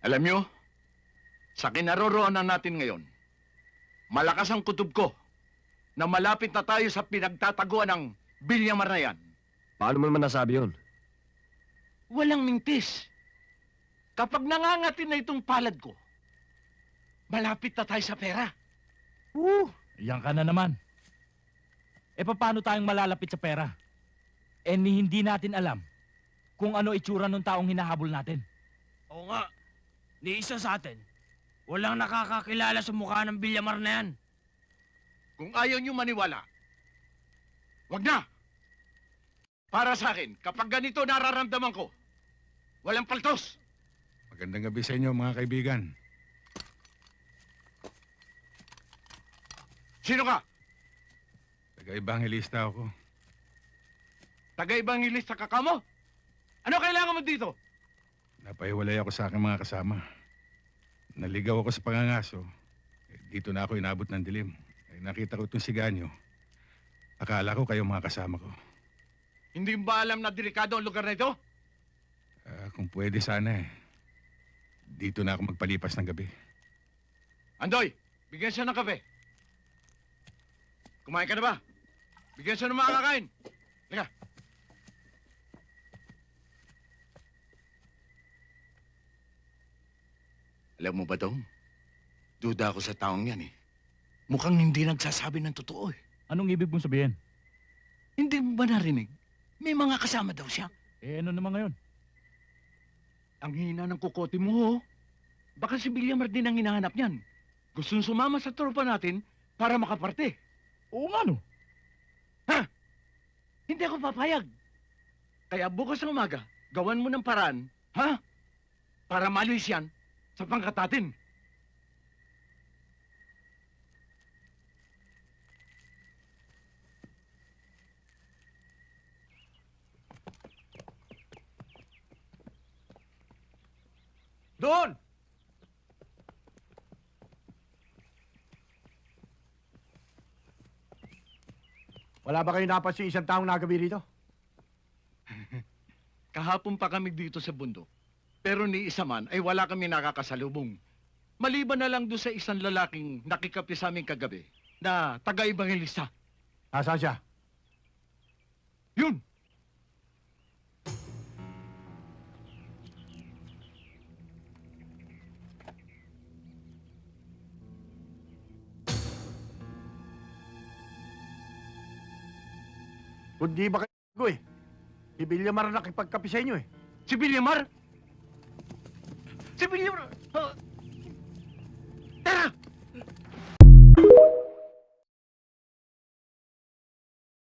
Alam nyo, sa kinaroroonan natin ngayon, malakas ang kutob ko na malapit na tayo sa pinagtataguan ng Bilyamar na yan. Paano mo naman nasabi yun? Walang mintis. Kapag nangangatin na itong palad ko, malapit na tayo sa pera. Iyan ka na naman. E paano tayong malalapit sa pera? Eh hindi natin alam kung ano itsura ng taong hinahabol natin. Oo nga, ni isa sa atin, walang nakakakilala sa mukha ng Bilyamar na yan. Kung ayaw nyo maniwala, wag na! Para sa akin, kapag ganito nararamdaman ko, walang paltos! Magandang gabi sa inyo, mga kaibigan. Sino ka? Taga-ebangelista ako. Taga-ibangilista ka mo? Ano kailangan mo dito? Napahiwalay ako sa aking mga kasama. Naligaw ako sa pangangaso. Dito na ako inabot ng dilim. Nakita ko itong siganyo. Akala ko kayo mga kasama ko. Hindi mo ba alam na delikado ang lugar na ito? Kung pwede sana eh. Dito na ako magpalipas ng gabi. Andoy, bigyan siya ng kape. Kumain ka na ba? Bigyan siya ng mga kakain. Liga. Alam mo ba, Dong? Duda ako sa taong yan eh. Mukhang hindi nagsasabi ng totoo eh. Anong ibig mong sabihin? Hindi mo ba narinig? May mga kasama daw siya. Eh ano naman ngayon? Ang hina ng kukote mo, ho. Baka si Bilyamar din ang hinahanap niyan. Gustong sumama sa tropa natin para makaparte. Oo nga no. Hindi ako papayag. Kaya bukas ng umaga, gawan mo ng paraan, ha? Para malis yan sa pangkat natin. Doon! Wala ba kayo napansin isang taong nagabi rito? Kahapon pa kami dito sa bundok. Pero ni isa man ay wala kami nakakasalubong. Maliban na lang doon sa isang lalaking nakikapi sa amin kagabi na taga-ibangilista. Nasaan siya? Yun! Kundi ba kayo eh? Si Bilyamar nakipagkapi sa inyo eh. Si Bilyamar! Si Bilyamar!